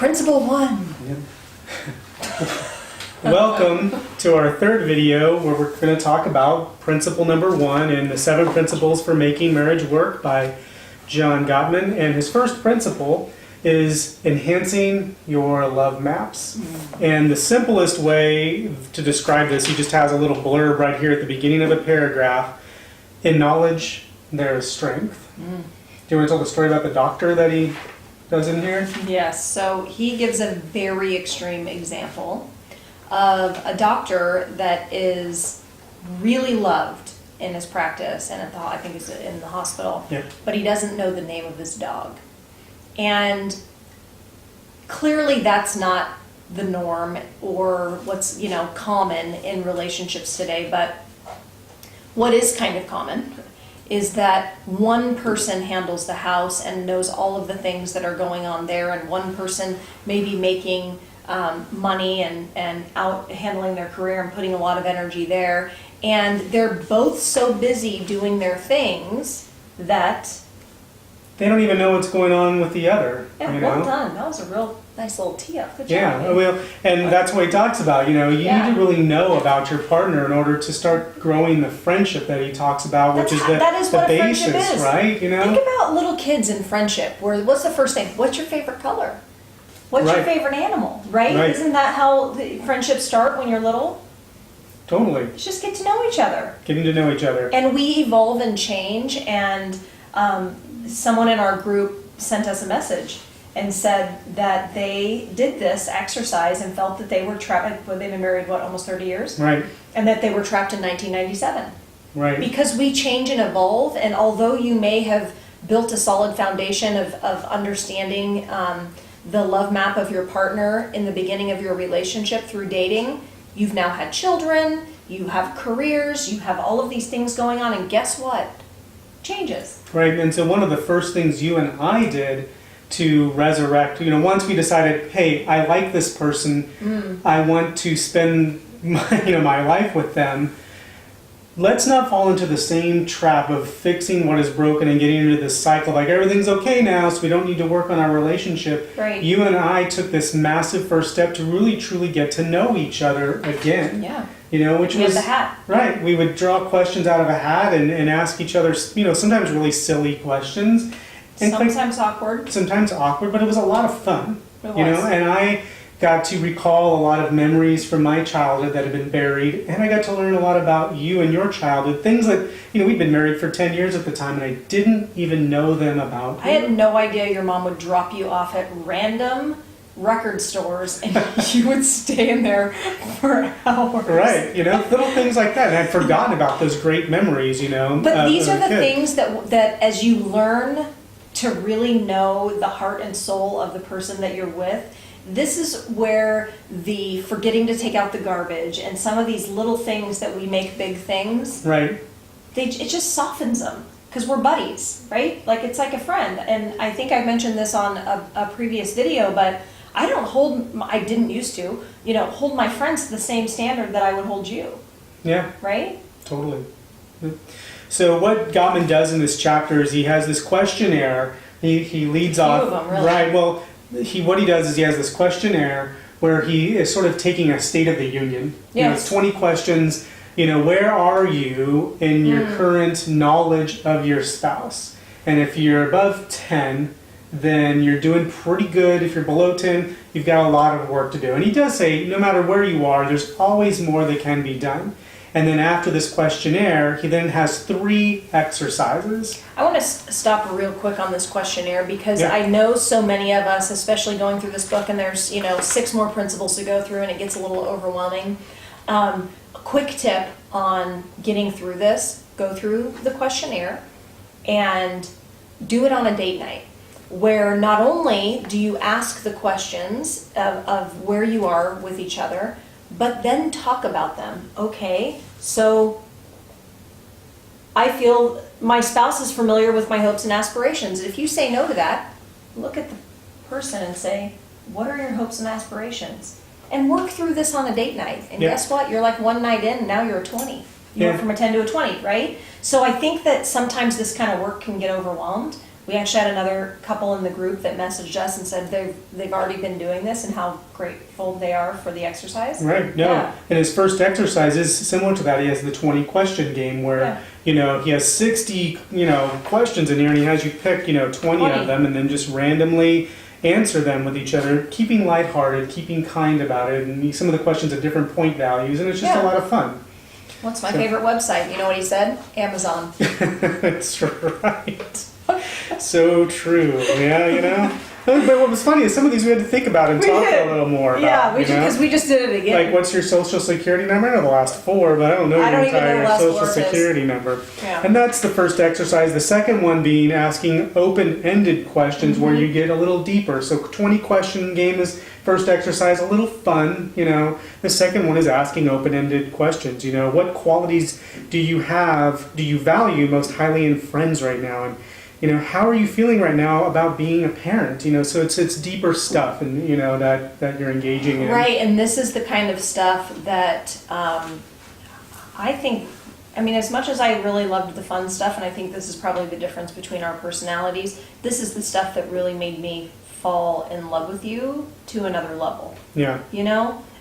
Principle 1. Yep. Welcome to our third video where we're going to talk about principle number 1 in the 7 Principles for Making Marriage Work by John Gottman. And his first principle is enhancing your love maps. And the simplest way to describe this, he just has a little blurb right here at the beginning of a paragraph. In knowledge, there is strength. Do you want to tell the story about the doctor that he does in here? Yes, so he gives a very extreme example of a doctor that is really loved in his practice and I think he's in the hospital, but he doesn't know the name of his dog. And clearly that's not the norm or what's, common in relationships today, but what is kind of common is that one person handles the house and knows all of the things that are going on there, and one person may be making money and out handling their career and putting a lot of energy there, and they're both so busy doing their things that they don't even know what's going on with the other. Well done. That was a real nice little tee-up. Good job. Yeah, well, and that's what he talks about. You need to really know about your partner in order to start growing the friendship that he talks about, which is the basis, right? Think about little kids in friendship. What's the first thing? What's your favorite color? What's your favorite animal? Right? Isn't that how the friendships start when you're little? Totally. You just get to know each other. Getting to know each other. And we evolve and change, and someone in our group sent us a message and said that they did this exercise and felt that they were trapped. They've been married, almost 30 years? Right. And that they were trapped in 1997. Right. Because we change and evolve, and although you may have built a solid foundation of understanding the love map of your partner in the beginning of your relationship through dating, you've now had children, you have careers, you have all of these things going on, and guess what? Changes. Right, and so one of the first things you and I did to resurrect, once we decided, hey, I like this person, I want to spend my life with them, let's not fall into the same trap of fixing what is broken and getting into this cycle, like everything's okay now, so we don't need to work on our relationship. Right. You and I took this massive first step to really, truly get to know each other again. Yeah. Which was the hat. Right. We would draw questions out of a hat and ask each other, sometimes really silly questions. And sometimes awkward. Sometimes awkward, but it was a lot of fun. It was. And I got to recall a lot of memories from my childhood that had been buried, and I got to learn a lot about you and your childhood, things that, we'd been married for 10 years at the time, and I didn't even know them about. I had no idea your mom would drop you off at random record stores and you would stay in there for hours. Right, little things like that. And I'd forgotten about those great memories, But these are the things that as you learn to really know the heart and soul of the person that you're with, this is where the forgetting to take out the garbage and some of these little things that we make big things, right? It just softens them because we're buddies, right? Like it's like a friend. And I think I mentioned this on a previous video, but I didn't used to, hold my friends to the same standard that I would hold you. Yeah. Right? Totally. So what Gottman does in this chapter is he has this questionnaire. He leads off. Of them, really. Right. Well, what he does is he has this questionnaire where he is sort of taking a state of the union. Yes. It's 20 questions. Where are you in your current knowledge of your spouse? And if you're above 10, then you're doing pretty good. If you're below 10, you've got a lot of work to do. And he does say, no matter where you are, there's always more that can be done. And then after this questionnaire, he then has 3 exercises. I want to stop real quick on this questionnaire because I know so many of us, especially going through this book, and there's 6 more principles to go through and it gets a little overwhelming. A quick tip on getting through this, go through the questionnaire and do it on a date night, where not only do you ask the questions of where you are with each other, but then talk about them. Okay, so I feel my spouse is familiar with my hopes and aspirations. If you say no to that, look at the person and say, what are your hopes and aspirations? And work through this on a date night. And guess what? You're like one night in and now you're a 20. You went from a 10 to a 20, right? So I think that sometimes this kind of work can get overwhelmed We actually had another couple in the group that messaged us and said they've already been doing this and how grateful they are for the exercise. Right, no. Yeah. And his first exercise is similar to that. He has the 20 question game where, he has 60, questions in here, and he has you pick, 20 of them and then just randomly answer them with each other, keeping lighthearted, keeping kind about it, and some of the questions at different point values, and it's just a lot of fun. What's my favorite website? You know what he said? Amazon. That's right. So true. Yeah, But what was funny is some of these we had to think about and talk a little more about. Yeah, because we just did it again. Like, what's your social security number? I know the last four, but I don't know your entire social security number. Yeah. And that's the first exercise. The second one being asking open-ended questions where you get a little deeper. So 20-question game is first exercise, a little fun, The second one is asking open-ended questions. What qualities do you value most highly in friends right now? And how are you feeling right now about being a parent? So it's deeper stuff, and that you're engaging in. Right, and this is the kind of stuff that I think. As much as I really loved the fun stuff, and I think this is probably the difference between our personalities. This is the stuff that really made me fall in love with you to another level. Yeah.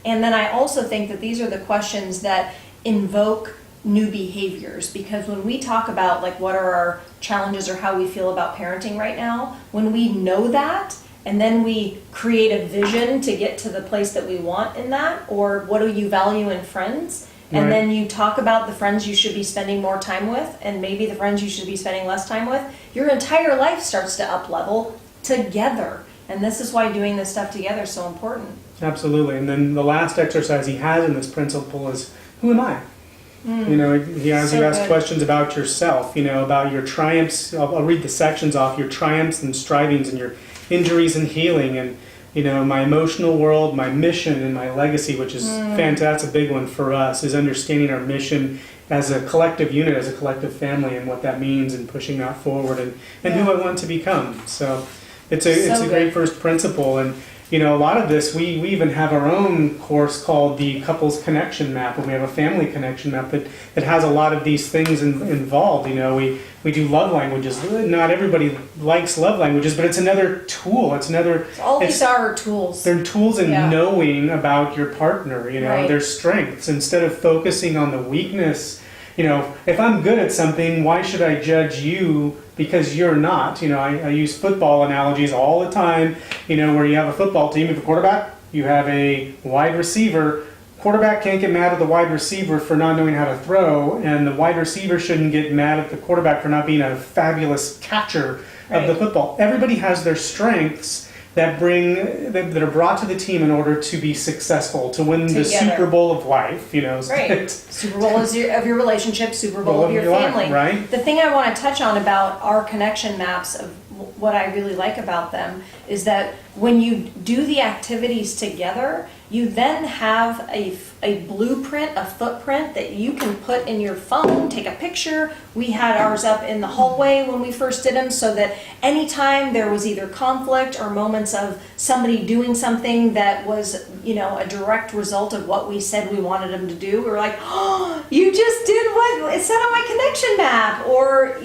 And then I also think that these are the questions that invoke new behaviors, because when we talk about like what are our challenges or how we feel about parenting right now, when we know that and then we create a vision to get to the place that we want in that, or what do you value in friends, and then you talk about the friends you should be spending more time with and maybe the friends you should be spending less time with, your entire life starts to up level together. And this is why doing this stuff together is so important. Absolutely. And then the last exercise he has in this principle is, who am I? He has you ask questions about yourself, about your triumphs. I'll read the sections off: your triumphs and strivings, and your injuries and healing, and my emotional world, my mission, and my legacy, which is fantastic. That's a big one for us, is understanding our mission as a collective unit, as a collective family, and what that means, and pushing that forward, and who I want to become. So it's a great first principle. And a lot of this, we even have our own course called the Couples Connection Map, and we have a family connection map that has a lot of these things involved. We do love languages. Not everybody likes love languages, but it's another tool. All these are tools. They're tools in knowing about your partner, their strengths, instead of focusing on the weakness. If I'm good at something, why should I judge you because you're not? I use football analogies all the time, where you have a football team, you have a quarterback, you have a wide receiver. Quarterback can't get mad at the wide receiver for not knowing how to throw, and the wide receiver shouldn't get mad at the quarterback for not being a fabulous catcher of the football. Everybody has their strengths that are brought to the team in order to be successful, to win the Super Bowl of life. Right. Super Bowl of your relationship, Super Bowl of your family. Life, right? The thing I want to touch on about our connection maps, of what I really like about them, is that when you do the activities together, you then have a blueprint, a footprint that you can put in your phone, take a picture. We had ours up in the hallway when we first did them, so that anytime there was either conflict or moments of somebody doing something that was, a direct result of what we said we wanted them to do, we were like, oh, you just did what it said on my connection map, or,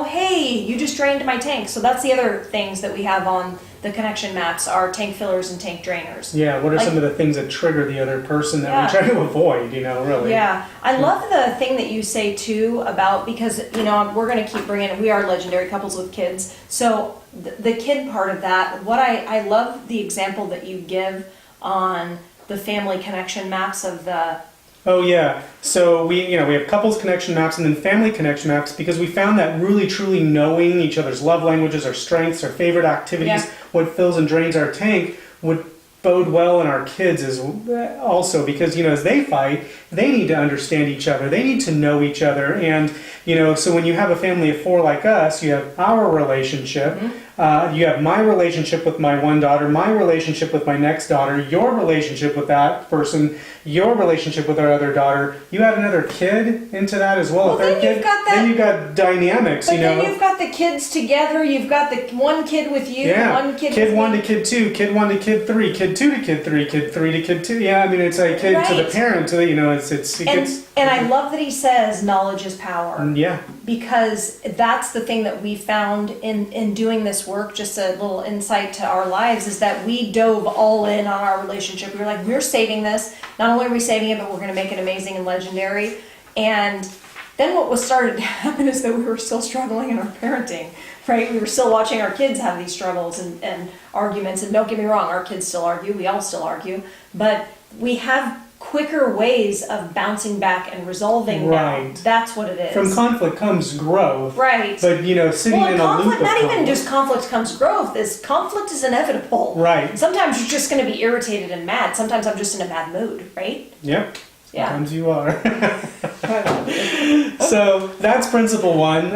hey, you just drained my tank. So that's the other things that we have on the connection maps, are tank fillers and tank drainers. Yeah, what are some of the things that trigger the other person that we try to avoid, really? Yeah, I love the thing that you say too about, because, we're going to keep bringing it, we are legendary couples with kids. So the kid part of that, what I love the example that you give on the family connection maps of the... Oh yeah, so we have couples connection maps and then family connection maps, because we found that really truly knowing each other's love languages, our strengths, our favorite activities, what fills and drains our tank would bode well in our kids as also, because as they fight, they need to understand each other, they need to know each other, and so when you have a family of four like us, you have our relationship. You have my relationship with my one daughter, my relationship with my next daughter, your relationship with that person, your relationship with our other daughter. You add another kid into that as well. Then you've got dynamics. But then you've got the kids together. You've got the one kid with you, one kid. Kid one to kid two, kid one to kid three, kid two to kid three, kid three to kid two. Yeah, it's like kid to the parent. To and I love that he says knowledge is power. Yeah. Because that's the thing that we found in doing this work, just a little insight to our lives, is that we dove all in on our relationship. We were like, we're saving this. Not only are we saving it, but we're going to make it amazing and legendary. And then what was started to happen is that we were still struggling in our parenting, right? We were still watching our kids have these struggles and arguments. And don't get me wrong, our kids still argue. We all still argue. But we have quicker ways of bouncing back and resolving Right. now. That's what it is. From conflict comes growth. Right. But, you know, sitting Well, in a loop conflict, of not even conflict. just conflict comes growth, is conflict is inevitable. Right. Sometimes you're just going to be irritated and mad. Sometimes I'm just in a bad mood, right? Yep. Yeah. Sometimes you are. So that's principle 1.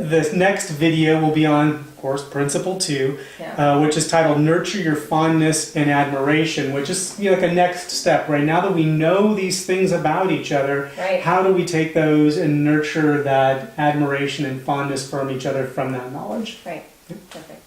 This next video will be on, of course, principle 2, Yeah. which is titled Nurture Your Fondness and Admiration, which is, you know, like a next step, right? Now that we know these things about each other, Right. how do we take those and nurture that admiration and fondness from each other from that knowledge? Right. Perfect.